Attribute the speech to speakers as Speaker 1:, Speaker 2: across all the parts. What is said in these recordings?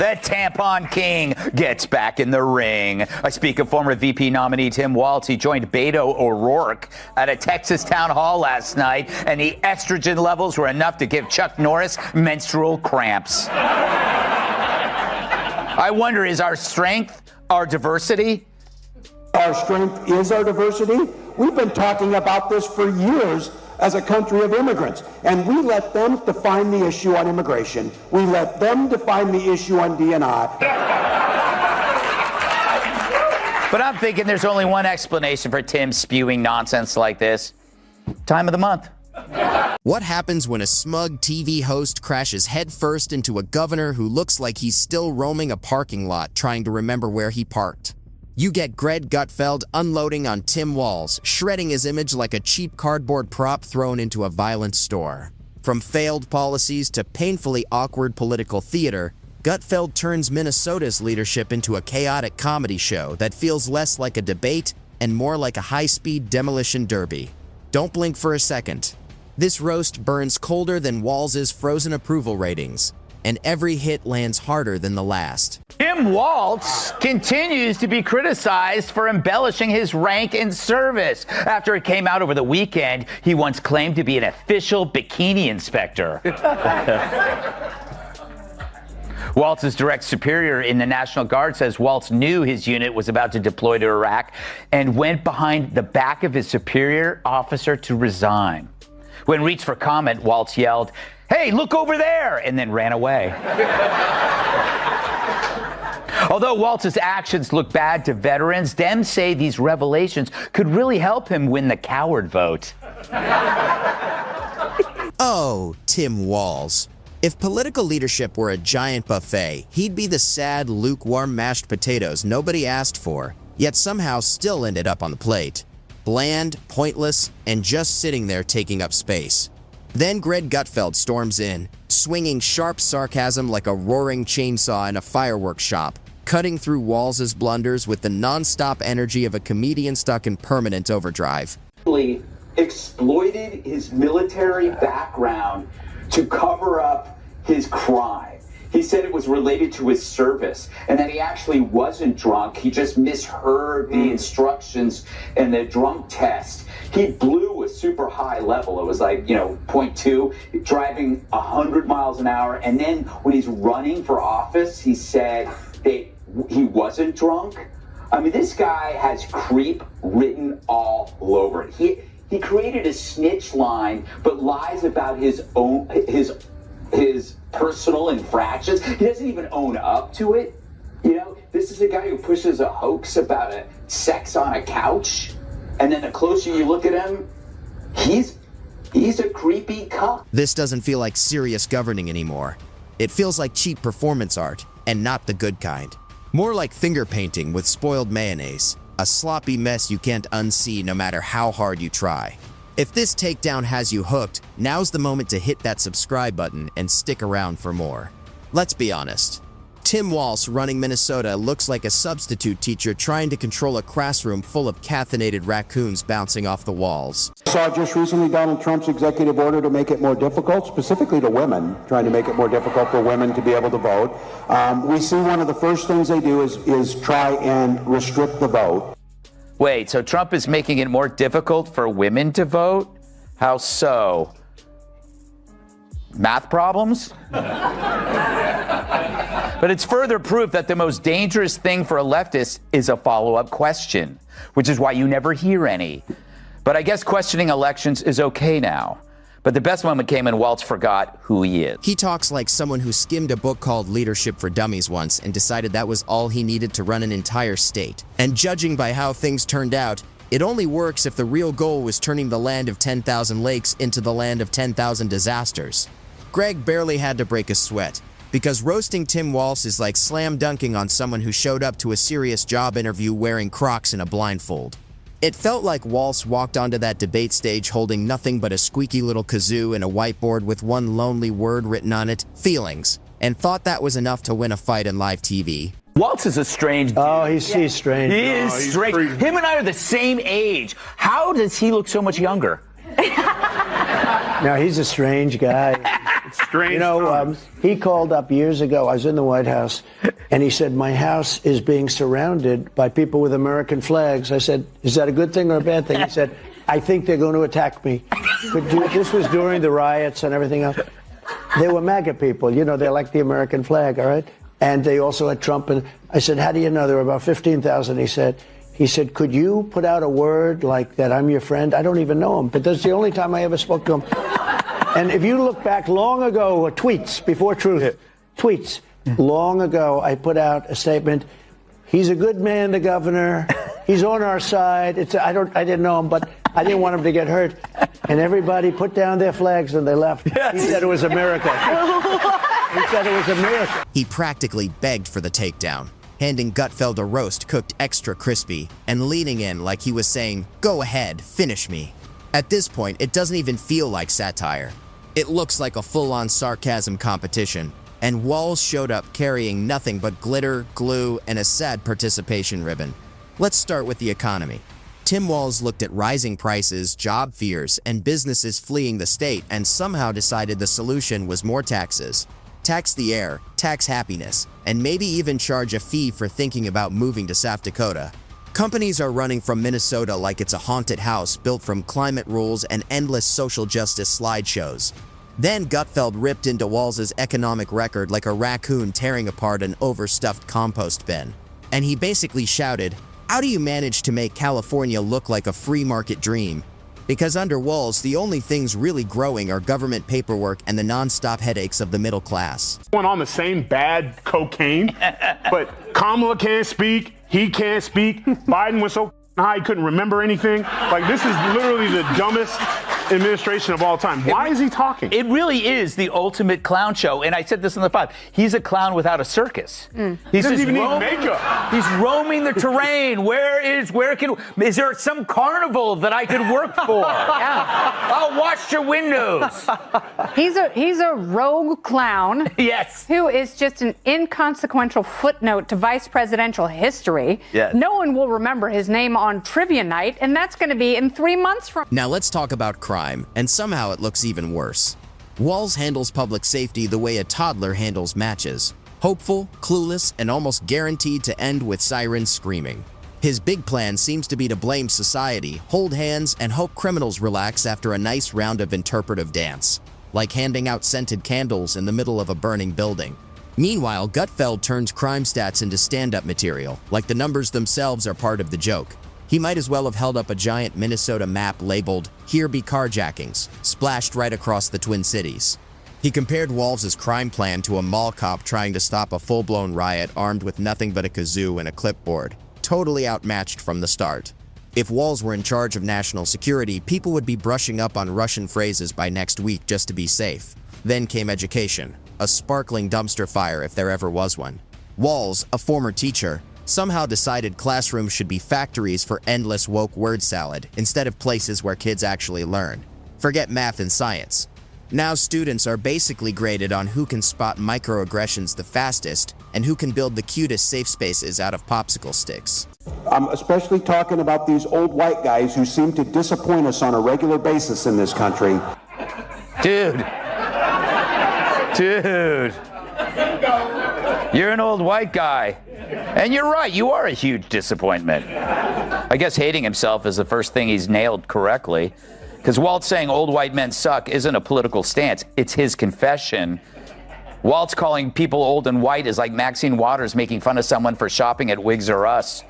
Speaker 1: The tampon king gets back in the ring. I speak of former VP nominee Tim Walz. He joined Beto O'Rourke at a Texas town hall last night, and the estrogen levels were enough to give Chuck Norris menstrual cramps. I wonder, is our strength our diversity?
Speaker 2: Our strength is our diversity. We've been talking about this for years as a country of immigrants, and we let them define the issue on immigration. We let them define the issue on D&I.
Speaker 1: But I'm thinking there's only one explanation for Tim spewing nonsense like this. Time of the month.
Speaker 3: What happens when a smug TV host crashes headfirst into a governor who looks like he's still roaming a parking lot trying to remember where he parked? You get Greg Gutfeld unloading on Tim Walz, shredding his image like a cheap cardboard prop thrown into a violent store. From failed policies to painfully awkward political theater, Gutfeld turns Minnesota's leadership into a chaotic comedy show that feels less like a debate and more like a high-speed demolition derby. Don't blink for a second. This roast burns colder than Walz's frozen approval ratings, and every hit lands harder than the last.
Speaker 1: Tim Walz continues to be criticized for embellishing his rank in service. After it came out over the weekend, he once claimed to be an official bikini inspector. Walz's direct superior in the National Guard says Walz knew his unit was about to deploy to Iraq and went behind the back of his superior officer to resign. When reached for comment, Walz yelled, "Hey, look over there," and then ran away. Although Walz's actions look bad to veterans, Dems say these revelations could really help him win the coward vote.
Speaker 3: Oh, Tim Walz. If political leadership were a giant buffet, he'd be the sad, lukewarm mashed potatoes nobody asked for, yet somehow still ended up on the plate. Bland, pointless, and just sitting there taking up space. Then Greg Gutfeld storms in, swinging sharp sarcasm like a roaring chainsaw in a fireworks shop, cutting through Walz's blunders with the non-stop energy of a comedian stuck in permanent overdrive.
Speaker 4: He exploited his military background to cover up his crime. He said it was related to his service and that he actually wasn't drunk. He just misheard the instructions in the drunk test. He blew a super high level. It was like, 0.2, driving 100 miles an hour. And then when he's running for office, he said that he wasn't drunk. I mean, this guy has creep written all over it. He created a snitch line, but lies about his personal infractions. He doesn't even own up to it. This is a guy who pushes a hoax about a sex on a couch, and then the closer you look at him, he's a creepy cuck.
Speaker 3: This doesn't feel like serious governing anymore. It feels like cheap performance art, and not the good kind. More like finger painting with spoiled mayonnaise. A sloppy mess you can't unsee no matter how hard you try. If this takedown has you hooked, now's the moment to hit that subscribe button and stick around for more. Let's be honest. Tim Walz running Minnesota looks like a substitute teacher trying to control a classroom full of caffeinated raccoons bouncing off the walls.
Speaker 2: I saw just recently Donald Trump's executive order to make it more difficult, specifically to women, trying to make it more difficult for women to be able to vote. We see one of the first things they do is try and restrict the vote.
Speaker 1: Wait, so Trump is making it more difficult for women to vote? How so? Math problems? But it's further proof that the most dangerous thing for a leftist is a follow-up question, which is why you never hear any. But I guess questioning elections is okay now. But the best moment came when Walz forgot who he is.
Speaker 3: He talks like someone who skimmed a book called Leadership for Dummies once and decided that was all he needed to run an entire state. And judging by how things turned out, it only works if the real goal was turning the land of 10,000 lakes into the land of 10,000 disasters. Greg barely had to break a sweat, because roasting Tim Walz is like slam dunking on someone who showed up to a serious job interview wearing Crocs and a blindfold. It felt like Walz walked onto that debate stage holding nothing but a squeaky little kazoo and a whiteboard with one lonely word written on it, feelings, and thought that was enough to win a fight in live TV.
Speaker 1: Walz is a strange dude.
Speaker 5: Oh, he's strange.
Speaker 1: He is strange. Him and I are the same age. How does he look so much younger?
Speaker 5: No, he's a strange guy. Strange
Speaker 2: You know,
Speaker 5: times.
Speaker 2: he called up years ago. I was in the White House, and he said, my house is being surrounded by people with American flags. I said, is that a good thing or a bad thing? He said, I think they're going to attack me. This was during the riots and everything else. They were MAGA people. You know, they like the American flag, all right? And they also had Trump. And I said, how do you know? There were about 15,000, He said, could you put out a word like that I'm your friend? I don't even know him, but that's the only time I ever spoke to him. And if you look back long ago, tweets, before Truth, tweets, long ago, I put out a statement. He's a good man, the governor. He's on our side. I didn't know him, but I didn't want him to get hurt. And everybody put down their flags and they left. Yes. He said it was a miracle. He said it was a miracle.
Speaker 3: He practically begged for the takedown, handing Gutfeld a roast cooked extra crispy and leaning in like he was saying, go ahead, finish me. At this point, it doesn't even feel like satire. It looks like a full-on sarcasm competition, and Walz showed up carrying nothing but glitter, glue, and a sad participation ribbon. Let's start with the economy. Tim Walz looked at rising prices, job fears, and businesses fleeing the state and somehow decided the solution was more taxes. Tax the air, tax happiness, and maybe even charge a fee for thinking about moving to South Dakota. Companies are running from Minnesota like it's a haunted house built from climate rules and endless social justice slideshows. Then Gutfeld ripped into Walz's economic record like a raccoon tearing apart an overstuffed compost bin. And he basically shouted, how do you manage to make California look like a free market dream? Because under Walz, the only things really growing are government paperwork and the non-stop headaches of the middle class.
Speaker 5: On the same bad cocaine, but Kamala can't speak, he can't speak, Biden was so high he couldn't remember anything. Like, this is literally the dumbest administration of all time. Why is he talking?
Speaker 1: It really is the ultimate clown show. And I said this in the 5. He's a clown without a circus. He
Speaker 5: doesn't even need makeup.
Speaker 1: He's roaming the terrain. Is there some carnival that I could work for? I'll wash your windows.
Speaker 6: He's a rogue clown.
Speaker 1: Yes.
Speaker 6: Who is just an inconsequential footnote to vice presidential history.
Speaker 1: Yes.
Speaker 6: No one will remember his name on trivia night, and that's going to be in 3 months from
Speaker 3: Now let's talk about crime, and somehow it looks even worse. Walz handles public safety the way a toddler handles matches. Hopeful, clueless, and almost guaranteed to end with sirens screaming. His big plan seems to be to blame society, hold hands, and hope criminals relax after a nice round of interpretive dance, like handing out scented candles in the middle of a burning building. Meanwhile, Gutfeld turns crime stats into stand-up material, like the numbers themselves are part of the joke. He might as well have held up a giant Minnesota map labeled, "Here be carjackings," splashed right across the Twin Cities. He compared Walz's crime plan to a mall cop trying to stop a full-blown riot armed with nothing but a kazoo and a clipboard, totally outmatched from the start. If Walz were in charge of national security, people would be brushing up on Russian phrases by next week just to be safe. Then came education, a sparkling dumpster fire if there ever was one. Walz, a former teacher, somehow decided classrooms should be factories for endless woke word salad instead of places where kids actually learn. Forget math and science. Now students are basically graded on who can spot microaggressions the fastest and who can build the cutest safe spaces out of popsicle sticks.
Speaker 2: I'm especially talking about these old white guys who seem to disappoint us on a regular basis in this country.
Speaker 1: Dude. You're an old white guy. And you're right, you are a huge disappointment. I guess hating himself is the first thing he's nailed correctly. Because Walz saying old white men suck isn't a political stance, it's his confession. Walz calling people old and white is like Maxine Waters making fun of someone for shopping at Wigs R Us.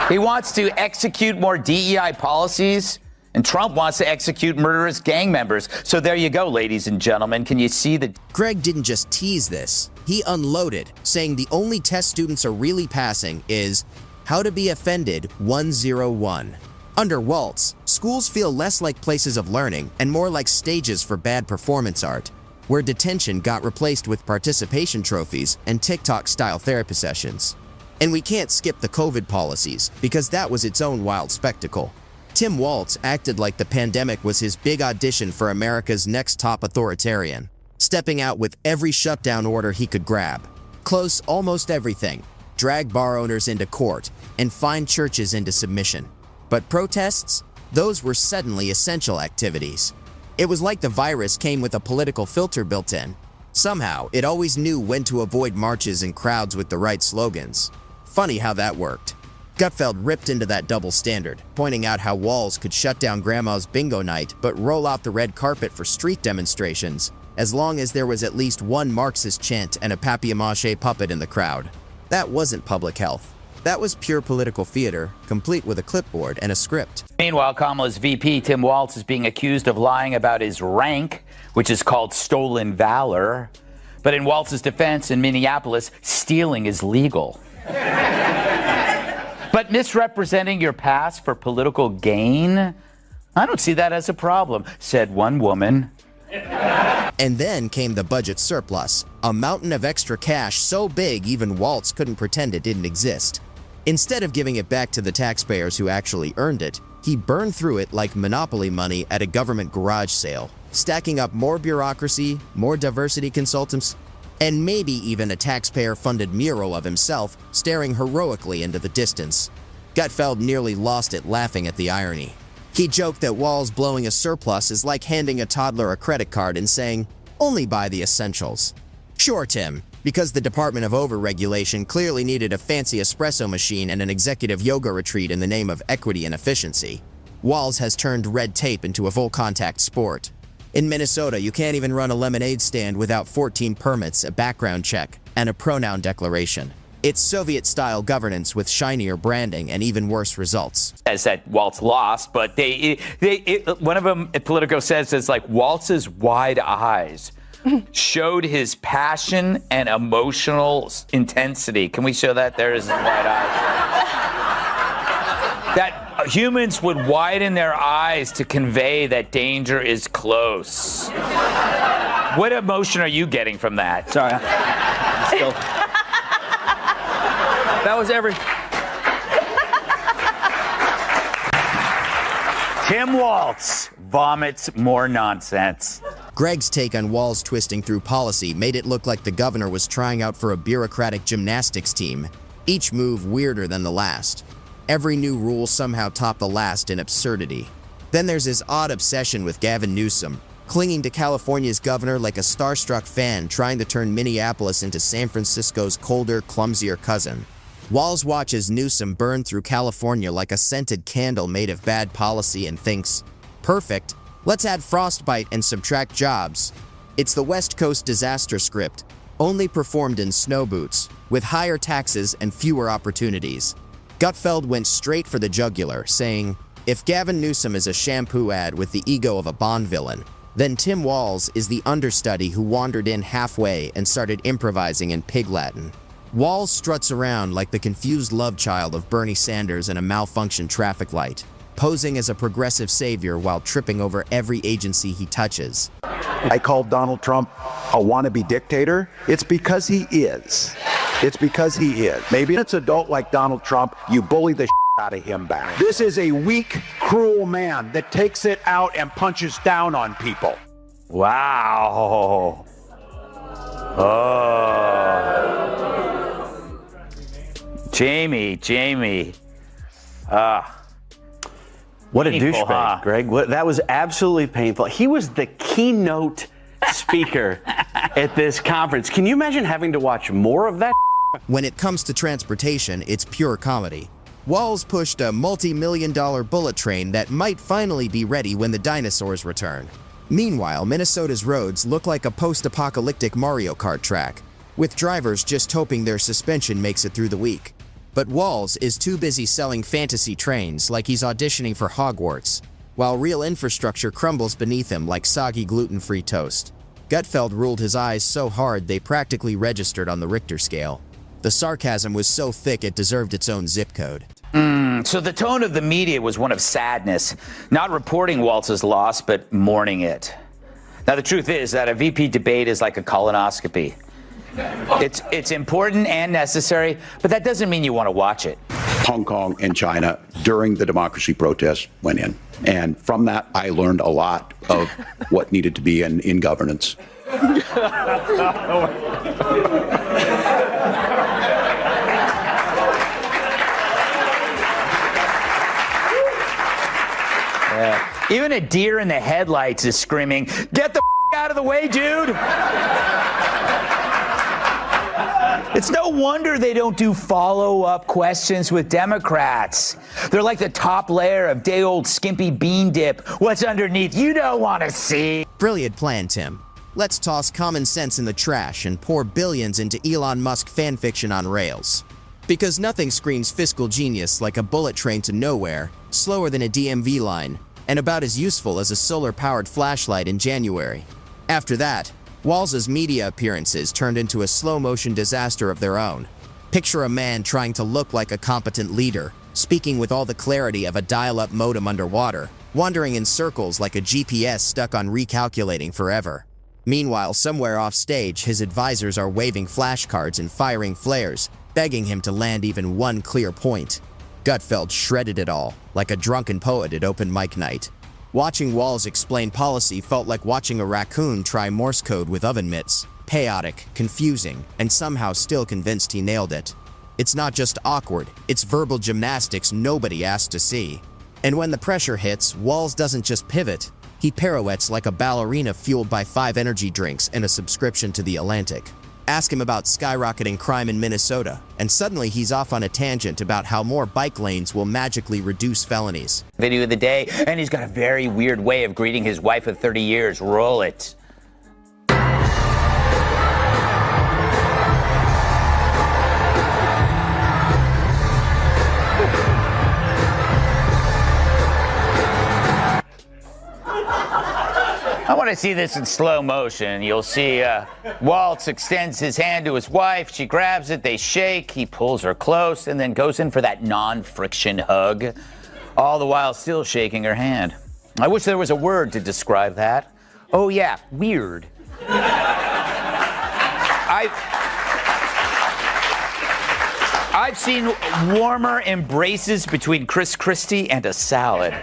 Speaker 1: He wants to execute more DEI policies, and Trump wants to execute murderous gang members. So there you go, ladies and gentlemen. Can you see the...
Speaker 3: Greg didn't just tease this. He unloaded, saying the only test students are really passing is How to Be Offended 101. Under Walz, schools feel less like places of learning and more like stages for bad performance art, where detention got replaced with participation trophies and TikTok-style therapy sessions. And we can't skip the COVID policies, because that was its own wild spectacle. Tim Walz acted like the pandemic was his big audition for America's next top authoritarian, stepping out with every shutdown order he could grab, close almost everything, drag bar owners into court, and fine churches into submission. But protests? Those were suddenly essential activities. It was like the virus came with a political filter built in. Somehow, it always knew when to avoid marches and crowds with the right slogans. Funny how that worked. Gutfeld ripped into that double standard, pointing out how Walz could shut down Grandma's bingo night but roll out the red carpet for street demonstrations, as long as there was at least one Marxist chant and a papier-mâché puppet in the crowd. That wasn't public health. That was pure political theater, complete with a clipboard and a script.
Speaker 1: Meanwhile, Kamala's VP, Tim Walz, is being accused of lying about his rank, which is called stolen valor. But in Walz's defense in Minneapolis, stealing is legal. But misrepresenting your past for political gain? I don't see that as a problem, said one woman.
Speaker 3: And then came the budget surplus, a mountain of extra cash so big even Walz couldn't pretend it didn't exist. Instead of giving it back to the taxpayers who actually earned it, he burned through it like Monopoly money at a government garage sale, stacking up more bureaucracy, more diversity consultants, and maybe even a taxpayer-funded mural of himself staring heroically into the distance. Gutfeld nearly lost it laughing at the irony. He joked that Walz blowing a surplus is like handing a toddler a credit card and saying, "Only buy the essentials." Sure, Tim, because the Department of Overregulation clearly needed a fancy espresso machine and an executive yoga retreat in the name of equity and efficiency. Walz has turned red tape into a full-contact sport. In Minnesota, you can't even run a lemonade stand without 14 permits, a background check, and a pronoun declaration. It's Soviet-style governance with shinier branding and even worse results.
Speaker 1: Says that Walz lost, but one of them, Politico says, is like Walz's wide eyes showed his passion and emotional intensity. Can we show that? There is his wide eyes. That humans would widen their eyes to convey that danger is close. What emotion are you getting from that?
Speaker 7: Sorry. Still. That was every...
Speaker 1: Tim Walz vomits more nonsense.
Speaker 3: Greg's take on Walz twisting through policy made it look like the governor was trying out for a bureaucratic gymnastics team, each move weirder than the last. Every new rule somehow topped the last in absurdity. Then there's his odd obsession with Gavin Newsom, clinging to California's governor like a starstruck fan trying to turn Minneapolis into San Francisco's colder, clumsier cousin. Walz watches Newsom burn through California like a scented candle made of bad policy and thinks, perfect, let's add frostbite and subtract jobs. It's the West Coast disaster script, only performed in snow boots, with higher taxes and fewer opportunities. Gutfeld went straight for the jugular, saying, if Gavin Newsom is a shampoo ad with the ego of a Bond villain, then Tim Walz is the understudy who wandered in halfway and started improvising in Pig Latin. Walz struts around like the confused love child of Bernie Sanders in a malfunctioned traffic light, posing as a progressive savior while tripping over every agency he touches.
Speaker 8: I called Donald Trump a wannabe dictator. It's because he is. It's because he is. Maybe it's an adult like Donald Trump, you bully the out of him back. This is a weak, cruel man that takes it out and punches down on people.
Speaker 1: Wow. Oh. Jamie.
Speaker 7: What a
Speaker 1: Painful,
Speaker 7: douchebag,
Speaker 1: huh?
Speaker 7: Greg. That was absolutely painful. He was the keynote speaker at this conference. Can you imagine having to watch more of that?
Speaker 3: When it comes to transportation, it's pure comedy. Walz pushed a multi-million-dollar bullet train that might finally be ready when the dinosaurs return. Meanwhile, Minnesota's roads look like a post-apocalyptic Mario Kart track, with drivers just hoping their suspension makes it through the week. But Walz is too busy selling fantasy trains like he's auditioning for Hogwarts, while real infrastructure crumbles beneath him like soggy gluten-free toast. Gutfeld ruled his eyes so hard they practically registered on the Richter scale. The sarcasm was so thick it deserved its own zip code.
Speaker 1: So the tone of the media was one of sadness, not reporting Walz's loss, but mourning it. Now, the truth is that a VP debate is like a colonoscopy. It's important and necessary, but that doesn't mean you want to watch it.
Speaker 8: Hong Kong and China during the democracy protests went in. And from that, I learned a lot of what needed to be in governance.
Speaker 1: Even a deer in the headlights is screaming, "Get the out of the way, dude!" It's no wonder they don't do follow-up questions with Democrats. They're like the top layer of day-old skimpy bean dip. What's underneath, you don't want to see.
Speaker 3: Brilliant plan, Tim. Let's toss common sense in the trash and pour billions into Elon Musk fanfiction on rails. Because nothing screams fiscal genius like a bullet train to nowhere, slower than a DMV line, and about as useful as a solar-powered flashlight in January. After that, Walz's media appearances turned into a slow-motion disaster of their own. Picture a man trying to look like a competent leader, speaking with all the clarity of a dial-up modem underwater, wandering in circles like a GPS stuck on recalculating forever. Meanwhile, somewhere off stage, his advisors are waving flashcards and firing flares, begging him to land even one clear point. Gutfeld shredded it all, like a drunken poet at open mic night. Watching Walz explain policy felt like watching a raccoon try Morse code with oven mitts. Chaotic, confusing, and somehow still convinced he nailed it. It's not just awkward, it's verbal gymnastics nobody asked to see. And when the pressure hits, Walz doesn't just pivot. He pirouettes like a ballerina fueled by 5 energy drinks and a subscription to The Atlantic. Ask him about skyrocketing crime in Minnesota, and suddenly he's off on a tangent about how more bike lanes will magically reduce felonies.
Speaker 1: Video of the day, and he's got a very weird way of greeting his wife of 30 years. Roll it. I want to see this in slow motion. You'll see Walz extends his hand to his wife. She grabs it. They shake. He pulls her close and then goes in for that non-friction hug, all the while still shaking her hand. I wish there was a word to describe that. Oh, yeah, weird. I've seen warmer embraces between Chris Christie and a salad.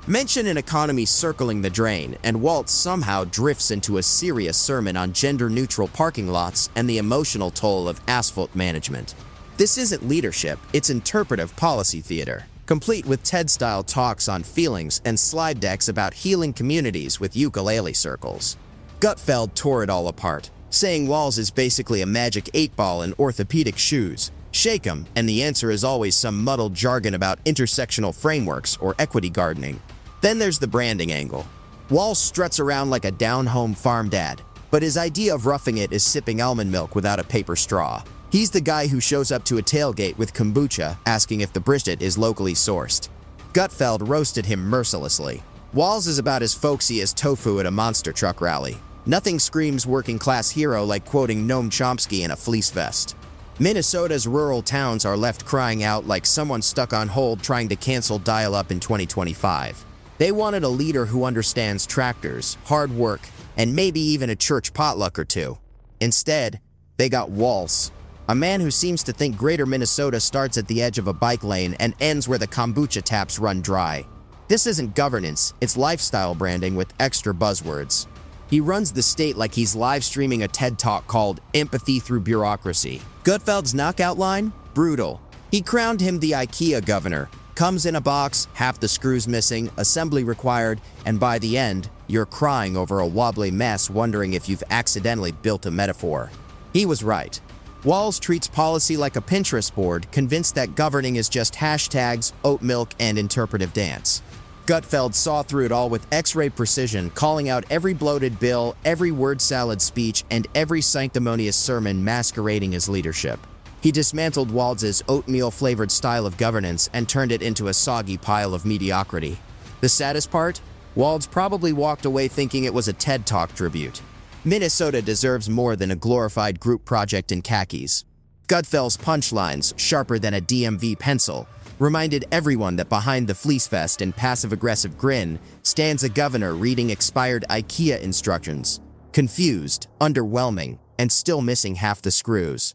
Speaker 3: Mention an economy circling the drain, and Walz somehow drifts into a serious sermon on gender-neutral parking lots and the emotional toll of asphalt management. This isn't leadership, it's interpretive policy theater, complete with TED-style talks on feelings and slide decks about healing communities with ukulele circles. Gutfeld tore it all apart, saying Walz is basically a magic 8-ball in orthopedic shoes. Shake him, and the answer is always some muddled jargon about intersectional frameworks or equity gardening. Then there's the branding angle. Walz struts around like a down-home farm dad, but his idea of roughing it is sipping almond milk without a paper straw. He's the guy who shows up to a tailgate with kombucha, asking if the brisket is locally sourced. Gutfeld roasted him mercilessly. Walz is about as folksy as tofu at a monster truck rally. Nothing screams working-class hero like quoting Noam Chomsky in a fleece vest. Minnesota's rural towns are left crying out like someone stuck on hold trying to cancel dial-up in 2025. They wanted a leader who understands tractors, hard work, and maybe even a church potluck or two. Instead, they got Walz, a man who seems to think greater Minnesota starts at the edge of a bike lane and ends where the kombucha taps run dry. This isn't governance, it's lifestyle branding with extra buzzwords. He runs the state like he's live streaming a TED Talk called Empathy Through Bureaucracy. Gutfeld's knockout line? Brutal. He crowned him the IKEA governor. Comes in a box, half the screws missing, assembly required, and by the end, you're crying over a wobbly mess wondering if you've accidentally built a metaphor. He was right. Walz treats policy like a Pinterest board, convinced that governing is just hashtags, oat milk, and interpretive dance. Gutfeld saw through it all with X-ray precision, calling out every bloated bill, every word salad speech, and every sanctimonious sermon masquerading as leadership. He dismantled Walz's oatmeal-flavored style of governance and turned it into a soggy pile of mediocrity. The saddest part? Walz probably walked away thinking it was a TED Talk tribute. Minnesota deserves more than a glorified group project in khakis. Gutfeld's punchlines, sharper than a DMV pencil, reminded everyone that behind the fleece vest and passive-aggressive grin stands a governor reading expired IKEA instructions, confused, underwhelming, and still missing half the screws.